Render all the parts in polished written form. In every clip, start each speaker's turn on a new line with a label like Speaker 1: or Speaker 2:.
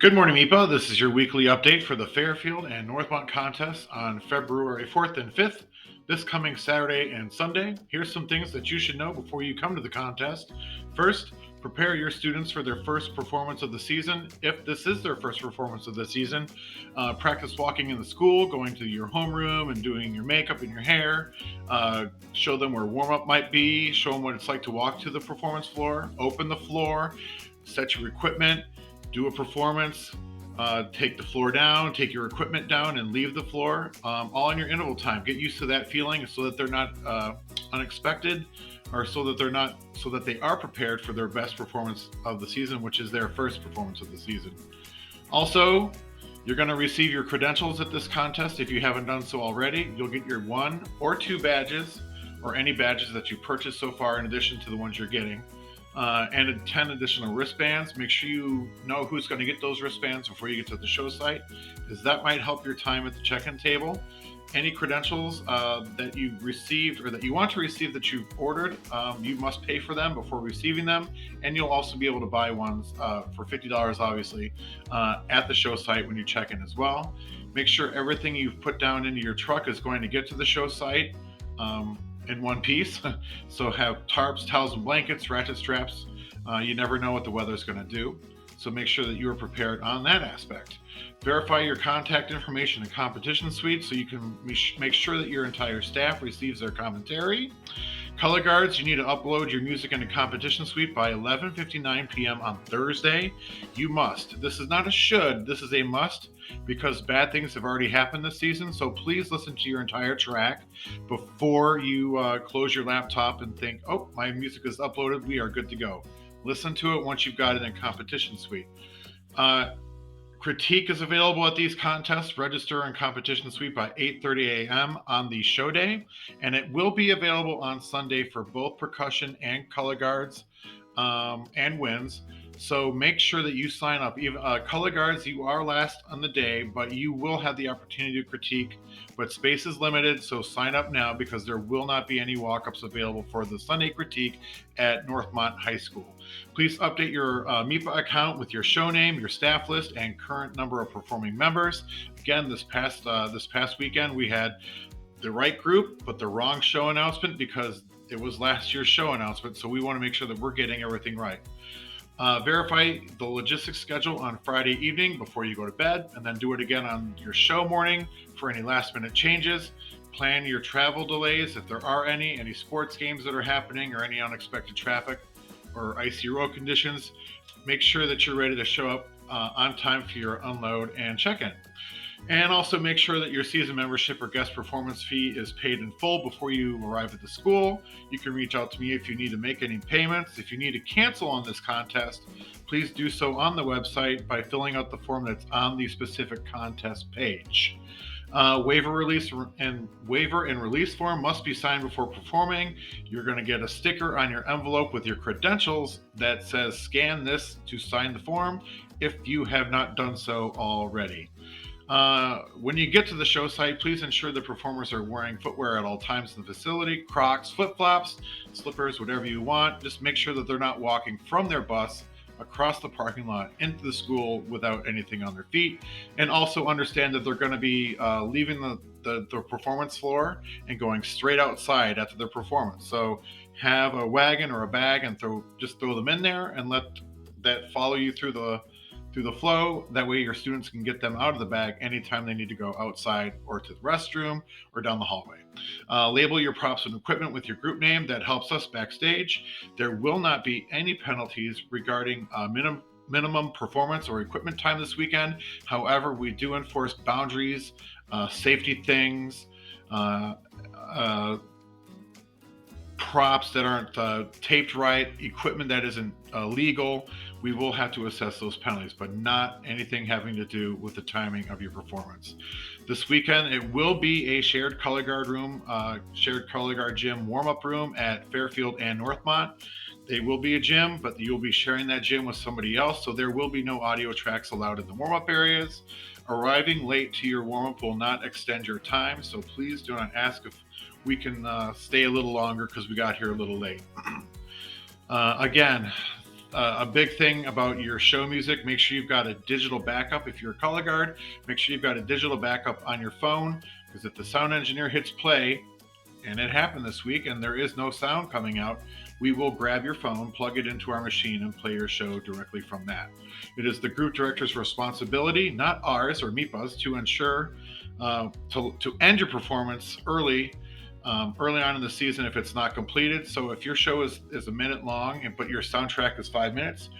Speaker 1: Good morning, MIPA. This is your weekly update for the Fairfield and Northmont contests on February 4th and 5th, this coming Saturday and Sunday. Here's some things that you should know before you come to the contest. First, prepare your students for their first performance of the season. If this is their first performance of the season, practice walking in the school, going to your homeroom and doing your makeup and your hair. Show them where warm-up might be, show them what it's like to walk to the performance floor, open the floor, set your equipment, do a performance, take the floor down, take your equipment down, and leave the floor, all in your interval time. Get used to that feeling so that they're not unexpected, or so that they are prepared for their best performance of the season, which is their first performance of the season. Also, you're going to receive your credentials at this contest. If you haven't done so already, you'll get your 1 or 2 badges, or any badges that you purchased so far in addition to the ones you're getting. And 10 additional wristbands. Make sure you know who's going to get those wristbands before you get to the show site, because that might help your time at the check-in table. Any credentials that you received or that you want to receive that you've ordered, you must pay for them before receiving them, and you'll also be able to buy ones for $50, obviously, at the show site when you check in as well. Make sure everything you've put down into your truck is going to get to the show site in one piece. So have tarps, towels, and blankets, ratchet straps. You never know what the weather's going to do. So make sure that you are prepared on that aspect. Verify your contact information in competition suite so you can make sure that your entire staff receives their commentary. Color guards, you need to upload your music into competition suite by 11:59 p.m. on Thursday. You must. This is not a should, this is a must, because bad things have already happened this season. So please listen to your entire track before you close your laptop and think, oh, my music is uploaded, we are good to go. Listen to it once you've got it in competition suite. Critique is available at these contests. Register in competition suite by 8:30 a.m. on the show day, and it will be available on Sunday for both percussion and color guards and winds. So make sure that you sign up. Even color guards, you are last on the day, but you will have the opportunity to critique. But space is limited, so sign up now, because there will not be any walk-ups available for the Sunday critique at Northmont High School. Please update your MIPA account with your show name, your staff list, and current number of performing members. Again, this past weekend we had the right group but the wrong show announcement, because it was last year's show announcement. So we want to make sure that we're getting everything right. Verify the logistics schedule on Friday evening before you go to bed, and then do it again on your show morning for any last minute changes. Plan your travel delays if there are any sports games that are happening, or any unexpected traffic or icy road conditions. Make sure that you're ready to show up on time for your unload and check-in. And also make sure that your season membership or guest performance fee is paid in full before you arrive at the school. You can reach out to me if you need to make any payments. If you need to cancel on this contest, please do so on the website by filling out the form that's on the specific contest page. Waiver and release form must be signed before performing. You're going to get a sticker on your envelope with your credentials that says scan this to sign the form, if you have not done so already. When you get to the show site, please ensure the performers are wearing footwear at all times in the facility: Crocs, flip-flops, slippers, whatever you want. Just make sure that they're not walking from their bus across the parking lot into the school without anything on their feet. And also understand that they're going to be leaving the performance floor and going straight outside after their performance. So have a wagon or a bag and just throw them in there, and let that follow you through the flow. That way your students can get them out of the bag anytime they need to go outside or to the restroom or down the hallway. Label your props and equipment with your group name. That helps us backstage. There will not be any penalties regarding minimum performance or equipment time this weekend. However, we do enforce boundaries, safety things, props that aren't taped right, equipment that isn't legal. We will have to assess those penalties, but not anything having to do with the timing of your performance. This weekend, it will be a shared color guard gym warm-up room at Fairfield and Northmont. They will be a gym, but you'll be sharing that gym with somebody else, so there will be no audio tracks allowed in the warm-up areas. Arriving late to your warm-up will not extend your time, so please do not ask if we can stay a little longer because we got here a little late. Again, a big thing about your show music. Make sure you've got a digital backup. If you're a color guard, make sure you've got a digital backup on your phone, because if the sound engineer hits play, and it happened this week, and there is no sound coming out, we will grab your phone, plug it into our machine, and play your show directly from that. It is the group director's responsibility, not ours or MIPA's, to ensure to end your performance early on in the season if it's not completed. So if your show is a minute long, but your soundtrack is 5 minutes,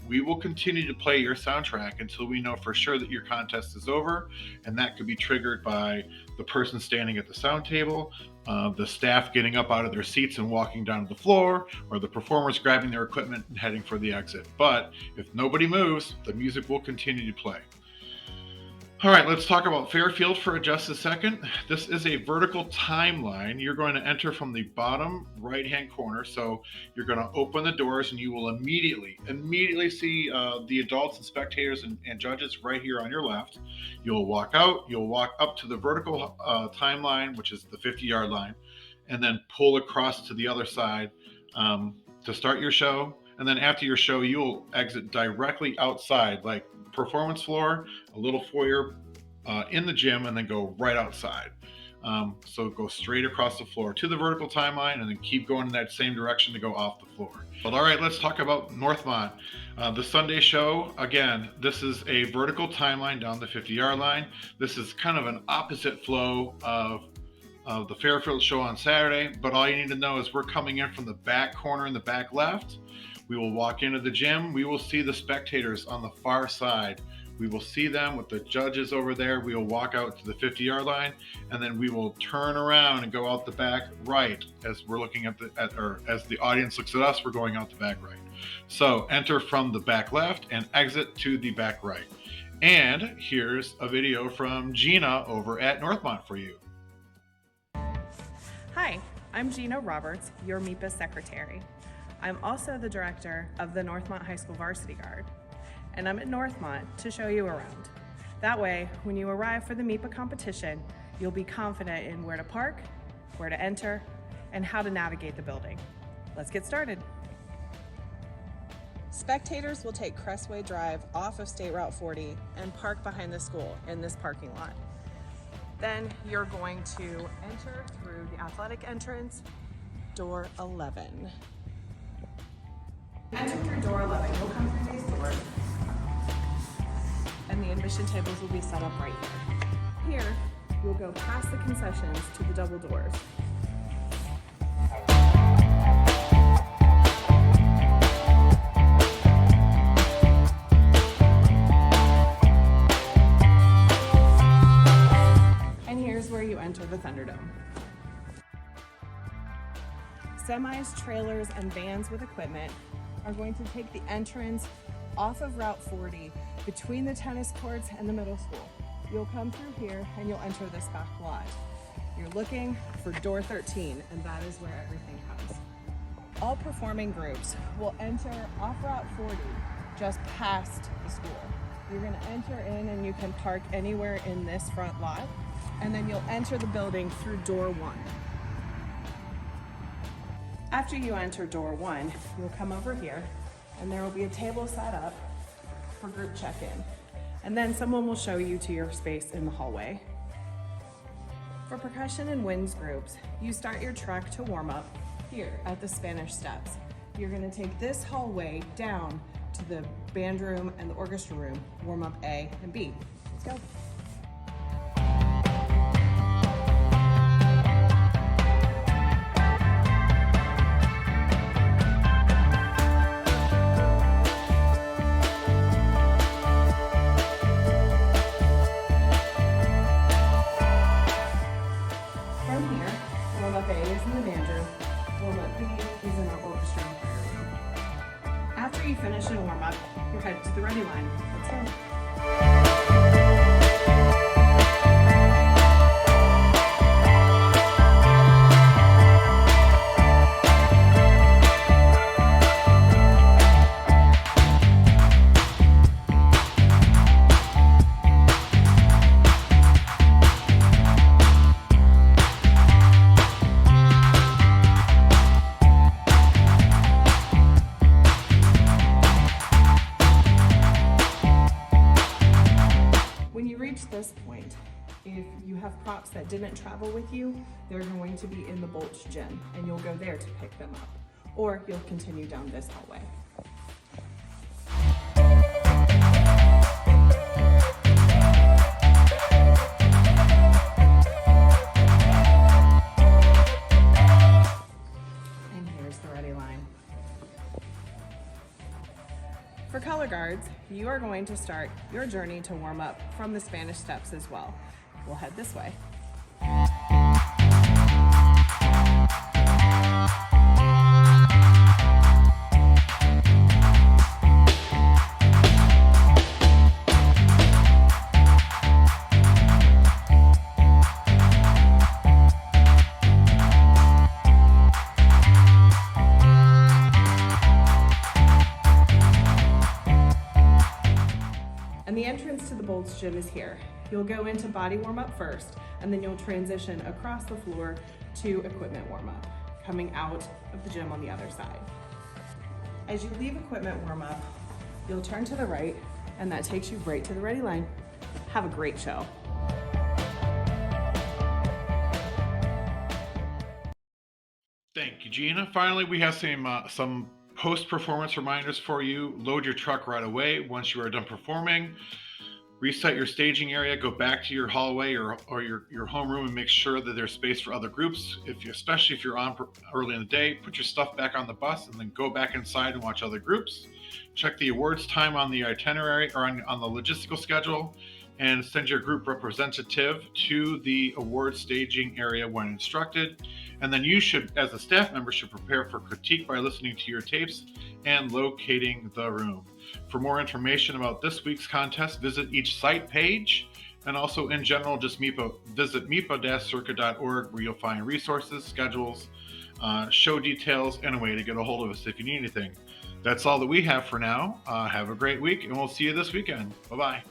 Speaker 1: we will continue to play your soundtrack until we know for sure that your contest is over. And that could be triggered by the person standing at the sound table, the staff getting up out of their seats and walking down to the floor, or the performers grabbing their equipment and heading for the exit. But if nobody moves, the music will continue to play. All right, let's talk about Fairfield for just a second. This is a vertical timeline. You're going to enter from the bottom right-hand corner. So you're going to open the doors, and you will immediately see the adults and spectators and judges right here on your left. You'll walk out, you'll walk up to the vertical timeline, which is the 50-yard line, and then pull across to the other side to start your show. And then after your show, you'll exit directly outside, like performance floor, a little foyer in the gym, and then go right outside. So go straight across the floor to the vertical timeline, and then keep going in that same direction to go off the floor. But all right, let's talk about Northmont. The Sunday show, again, this is a vertical timeline down the 50-yard line. This is kind of an opposite flow of the Fairfield show on Saturday, but all you need to know is we're coming in from the back corner in the back left. We will walk into the gym. We will see the spectators on the far side. We will see them with the judges over there. We will walk out to the 50-yard line, and then we will turn around and go out the back right as we're looking as the audience looks at us, we're going out the back right. So enter from the back left and exit to the back right. And here's a video from Gina over at Northmont for you.
Speaker 2: Hi, I'm Gina Roberts, your MIPA secretary. I'm also the director of the Northmont High School Varsity Guard, and I'm at Northmont to show you around. That way, when you arrive for the MIPA competition, you'll be confident in where to park, where to enter, and how to navigate the building. Let's get started. Spectators will take Crestway Drive off of State Route 40 and park behind the school in this parking lot. Then you're going to enter through the athletic entrance, door 11. Enter through door 11. You'll come through these doors, and the admission tables will be set up right here. Here, you'll go past the concessions to the double doors. And here's where you enter the Thunderdome. Semis, trailers, and vans with equipment are going to take the entrance off of Route 40 between the tennis courts and the middle school. You'll come through here and you'll enter this back lot. You're looking for door 13, and that is where everything comes. All performing groups will enter off Route 40 just past the school. You're going to enter in and you can park anywhere in this front lot, and then you'll enter the building through door 1. After you enter door 1, you'll come over here, and there will be a table set up for group check-in. And then someone will show you to your space in the hallway. For percussion and winds groups, you start your truck to warm up here at the Spanish Steps. You're going to take this hallway down to the band room and the orchestra room, warm up A and B. Let's go. A is in the band room, warm-up B is in our orchestra and choir room. After you finish and warm up, you're headed to the ready line. Let's go. this point. If you have props that didn't travel with you, they're going to be in the Bolch gym, and you'll go there to pick them up, or you'll continue down this hallway. And here's the ready line. For color guards, you are going to start your journey to warm up from the Spanish steps as well. We'll head this way. And the entrance to the Bolch gym is here. You'll go into body warm up first, and then you'll transition across the floor to equipment warm up, coming out of the gym on the other side. As you leave equipment warm up, you'll turn to the right, and that takes you right to the ready line. Have a great show.
Speaker 1: Thank you, Gina. Finally, we have some post-performance reminders for you. Load your truck right away once you are done performing. Reset your staging area, go back to your hallway or your homeroom and make sure that there's space for other groups. Especially if you're on early in the day, put your stuff back on the bus and then go back inside and watch other groups. Check the awards time on the itinerary or on the logistical schedule, and send your group representative to the award staging area when instructed. And then you should, as a staff member, should prepare for critique by listening to your tapes and locating the room. For more information about this week's contest, visit each site page, and also in general, just visit mipa-circuit.org, where you'll find resources, schedules, show details, and a way to get a hold of us if you need anything. That's all that we have for now. Have a great week, and we'll see you this weekend. Bye-bye.